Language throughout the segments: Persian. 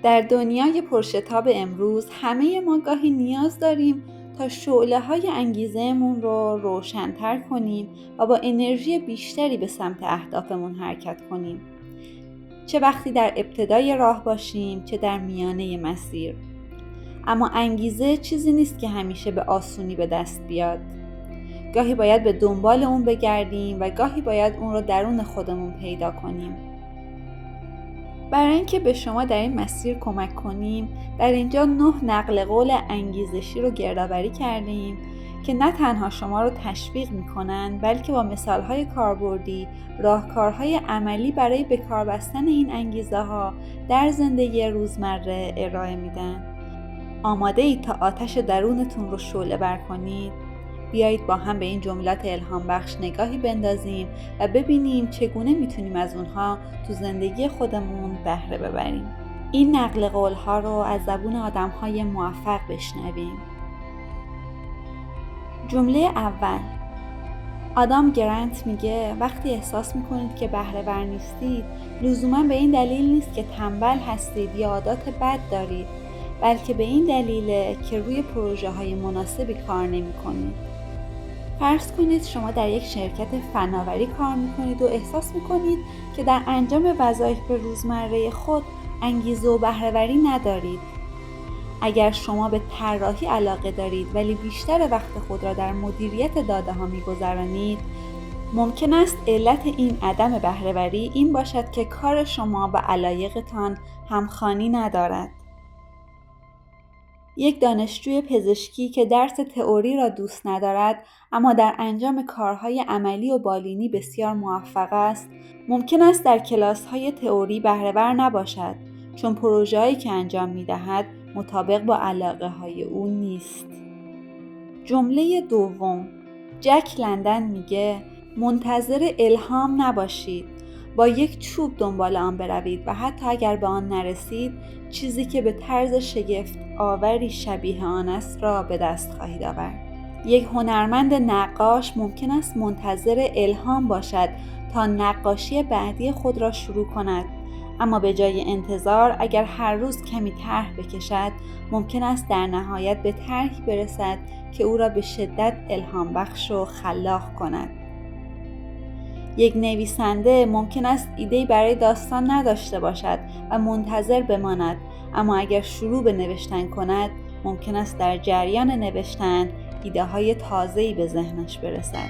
در دنیای پرشتاب امروز همه ما گاهی نیاز داریم تا شعله‌های انگیزه‌مون رو روشن‌تر کنیم و با انرژی بیشتری به سمت اهدافمون حرکت کنیم. چه وقتی در ابتدای راه باشیم، چه در میانه مسیر. اما انگیزه چیزی نیست که همیشه به آسونی به دست بیاد. گاهی باید به دنبال اون بگردیم و گاهی باید اون رو درون خودمون پیدا کنیم. برای اینکه به شما در این مسیر کمک کنیم، در اینجا 9 نقل قول انگیزشی رو گردآوری کردیم که نه تنها شما رو تشویق میکنن، بلکه با مثالهای کاربردی، راهکارهای عملی برای به کار بستن این انگیزه ها در زندگی روزمره ارائه میدن. آماده اید تا آتش درونتون رو شعله ور کنید؟ بیایید با هم به این جملات الهام بخش نگاهی بندازیم و ببینیم چگونه میتونیم از اونها تو زندگی خودمون بهره ببریم. این نقل قول ها رو از زبون آدم های موفق بشنویم. جمله اول، آدام گرانت میگه وقتی احساس میکنید که بهره ور نیستید، لزوما به این دلیل نیست که تنبل هستید یا عادات بد دارید، بلکه به این دلیله که روی پروژه های مناسبی کار نمی کنید. فرض کنید شما در یک شرکت فناوری کار میکنید و احساس میکنید که در انجام وظایف روزمره خود انگیزه و بهره‌وری ندارید. اگر شما به طراحی علاقه دارید ولی بیشتر وقت خود را در مدیریت داده ها میگذرانید، ممکن است علت این عدم بهره‌وری این باشد که کار شما و علایقتان همخوانی ندارد. یک دانشجوی پزشکی که درس تئوری را دوست ندارد اما در انجام کارهای عملی و بالینی بسیار موفق است، ممکن است در کلاس‌های تئوری بهره‌ور نباشد، چون پروژه‌هایی که انجام می‌دهد مطابق با علاقه‌های او نیست. جمله دوم، جک لندن میگه منتظر الهام نباشید، با یک چوب دنبال آن بروید و حتی اگر به آن نرسید، چیزی که به طرز شگفت آوری شبیه آن است را به دست خواهید آورد. یک هنرمند نقاش ممکن است منتظر الهام باشد تا نقاشی بعدی خود را شروع کند، اما به جای انتظار اگر هر روز کمی طرح بکشد، ممکن است در نهایت به طرحی برسد که او را به شدت الهام بخش و خلاق کند. یک نویسنده ممکن است ایده‌ای برای داستان نداشته باشد و منتظر بماند، اما اگر شروع به نوشتن کند، ممکن است در جریان نوشتن ایده‌های تازه‌ای به ذهنش برسد.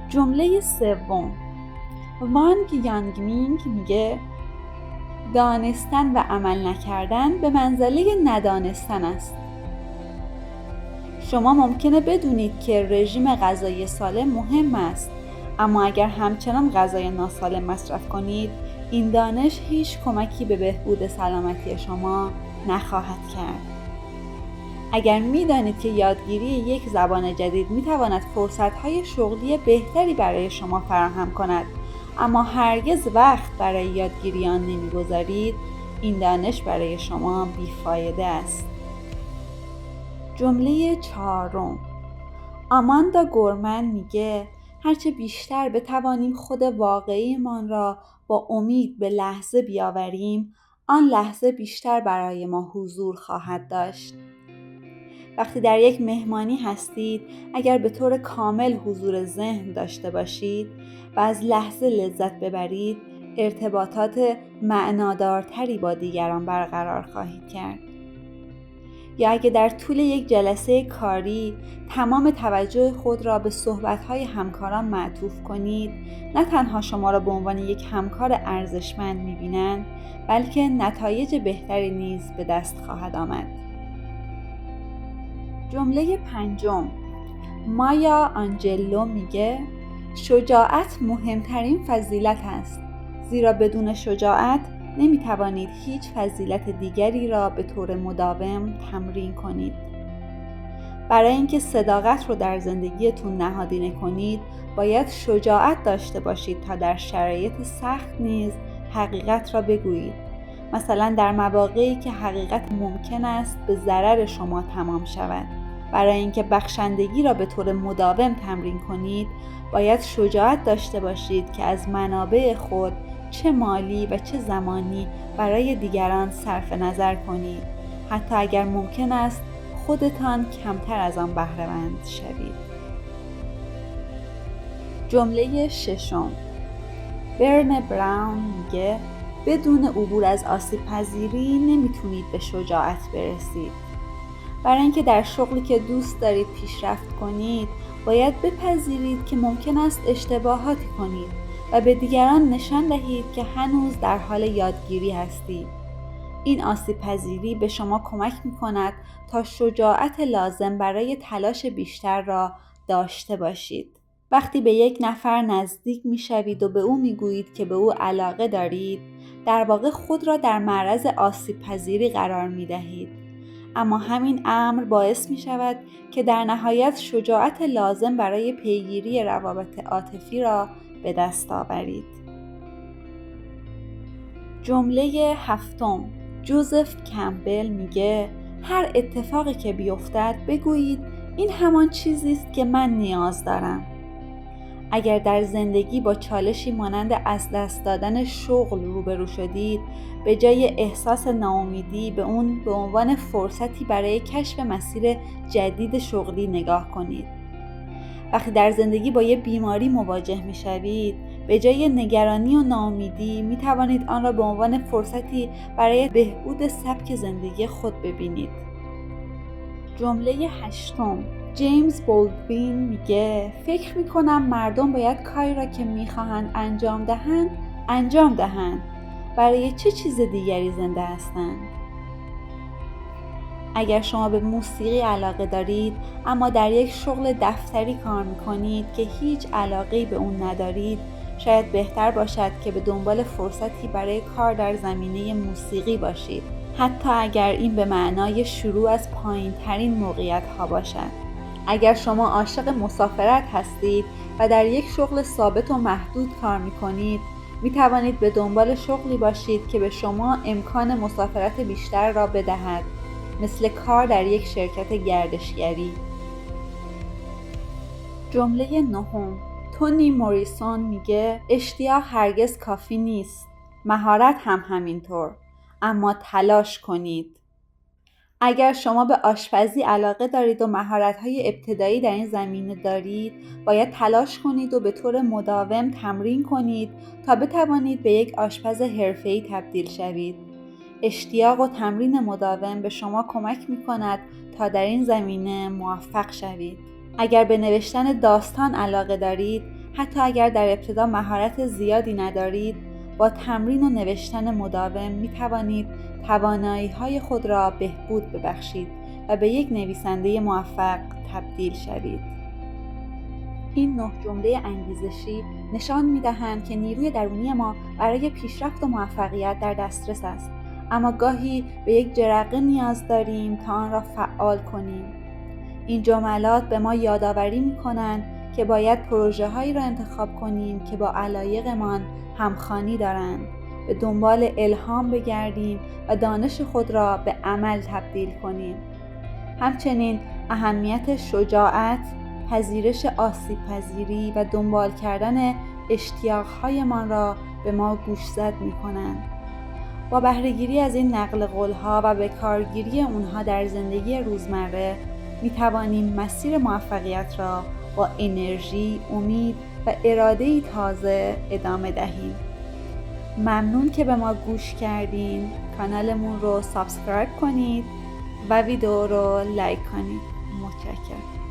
جمله سوم، وانگ یانگمینگ میگه دانستن و عمل نکردن به منزله ندانستن است. شما ممکنه بدونید که رژیم غذایی سالم مهم است، اما اگر همچنان غذای ناسالم مصرف کنید، این دانش هیچ کمکی به بهبود سلامتی شما نخواهد کرد. اگر میدانید که یادگیری یک زبان جدید میتواند فرصتهای شغلی بهتری برای شما فراهم کند، اما هرگز وقت برای یادگیری آن نمیگذارید، این دانش برای شما بیفایده است. جمله چهارم، آماندا گورمن میگه هرچه بیشتر بتوانیم خود واقعیمان را با امید به لحظه بیاوریم، آن لحظه بیشتر برای ما حضور خواهد داشت. وقتی در یک مهمانی هستید، اگر به طور کامل حضور ذهن داشته باشید و از لحظه لذت ببرید، ارتباطات معنادارتری با دیگران برقرار خواهید کرد. یا اگه در طول یک جلسه کاری تمام توجه خود را به صحبت‌های همکاران معطوف کنید، نه تنها شما را به عنوان یک همکار ارزشمند می‌بینند، بلکه نتایج بهتری نیز به دست خواهد آمد. جمله پنجم، مایا آنجلو میگه شجاعت مهمترین فضیلت است، زیرا بدون شجاعت نمیتوانید هیچ فضیلت دیگری را به طور مداوم تمرین کنید. برای اینکه صداقت رو در زندگیتون نهادینه کنید، باید شجاعت داشته باشید تا در شرایط سخت نیز حقیقت را بگویید. مثلا در مواقعی که حقیقت ممکن است به ضرر شما تمام شود. برای اینکه بخشندگی را به طور مداوم تمرین کنید، باید شجاعت داشته باشید که از منابع خود چه مالی و چه زمانی برای دیگران صرف نظر کنید، حتی اگر ممکن است خودتان کمتر از آن بهره مند شوید. جمله ششم، برن براون میگه بدون عبور از آسیب پذیری نمیتونید به شجاعت برسید. برای اینکه در شغلی که دوست دارید پیشرفت کنید، باید بپذیرید که ممکن است اشتباهاتی کنید و به دیگران نشان دهید که هنوز در حال یادگیری هستید. این آسیب پذیری به شما کمک می‌کند تا شجاعت لازم برای تلاش بیشتر را داشته باشید. وقتی به یک نفر نزدیک می‌شوید و به او می‌گویید که به او علاقه دارید، در واقع خود را در معرض آسیب پذیری قرار می‌دهید. اما همین امر باعث می‌شود که در نهایت شجاعت لازم برای پیگیری روابط عاطفی را به دست آورید. جمله هفتم، جوزف کمپبل میگه هر اتفاقی که بیفتد بگویید این همان چیزی است که من نیاز دارم. اگر در زندگی با چالشی مانند از دست دادن شغل روبرو شدید، به جای احساس ناامیدی به اون به عنوان فرصتی برای کشف مسیر جدید شغلی نگاه کنید. وقتی در زندگی با یه بیماری مواجه میشوید، به جای نگرانی و ناامیدی می توانید آن را به عنوان فرصتی برای بهبود سبک زندگی خود ببینید. جمله هشتم، جیمز بولدوین میگه فکر میکنم مردم باید کاری را که میخواهند انجام دهند. برای چه چیز دیگری زنده هستند؟ اگر شما به موسیقی علاقه دارید اما در یک شغل دفتری کار میکنید که هیچ علاقه‌ای به اون ندارید، شاید بهتر باشد که به دنبال فرصتی برای کار در زمینه موسیقی باشید، حتی اگر این به معنای شروع از پایین‌ترین موقعیت‌ها باشد. اگر شما عاشق مسافرت هستید و در یک شغل ثابت و محدود کار میکنید، می توانید به دنبال شغلی باشید که به شما امکان مسافرت بیشتر را بدهد، مثل کار در یک شرکت گردشگری. جمله نهم، تونی موریسون میگه اشتیاق هرگز کافی نیست، مهارت هم همینطور، اما تلاش کنید. اگر شما به آشپزی علاقه دارید و مهارت‌های ابتدایی در این زمینه دارید، باید تلاش کنید و به طور مداوم تمرین کنید تا بتوانید به یک آشپز حرفه‌ای تبدیل شوید. اشتیاق و تمرین مداوم به شما کمک می‌کند تا در این زمینه موفق شوید. اگر به نوشتن داستان علاقه دارید، حتی اگر در ابتدا مهارت زیادی ندارید، با تمرین و نوشتن مداوم می توانید توانایی‌های خود را بهبود ببخشید و به یک نویسنده موفق تبدیل شوید. این 9 جمله انگیزشی نشان می‌دهند که نیروی درونی ما برای پیشرفت و موفقیت در دسترس است، اما گاهی به یک جرقه نیاز داریم تا آن را فعال کنیم. این جملات به ما یادآوری می‌کنند که باید پروژه‌هایی را انتخاب کنیم که با علایقمان همخوانی دارند، به دنبال الهام بگردیم و دانش خود را به عمل تبدیل کنیم. همچنین اهمیت شجاعت، پذیرش آسیب پذیری و دنبال کردن اشتیاق‌هایمان را به ما گوشزد می‌کنند. با بهره‌گیری از این نقل قول‌ها و به کارگیری اونها در زندگی روزمره می توانیم مسیر موفقیت را با انرژی، امید و اراده‌ای تازه ادامه دهیم. ممنون که به ما گوش کردین. کانالمون رو سابسکرایب کنید و ویدیو رو لایک کنید. متشکرم.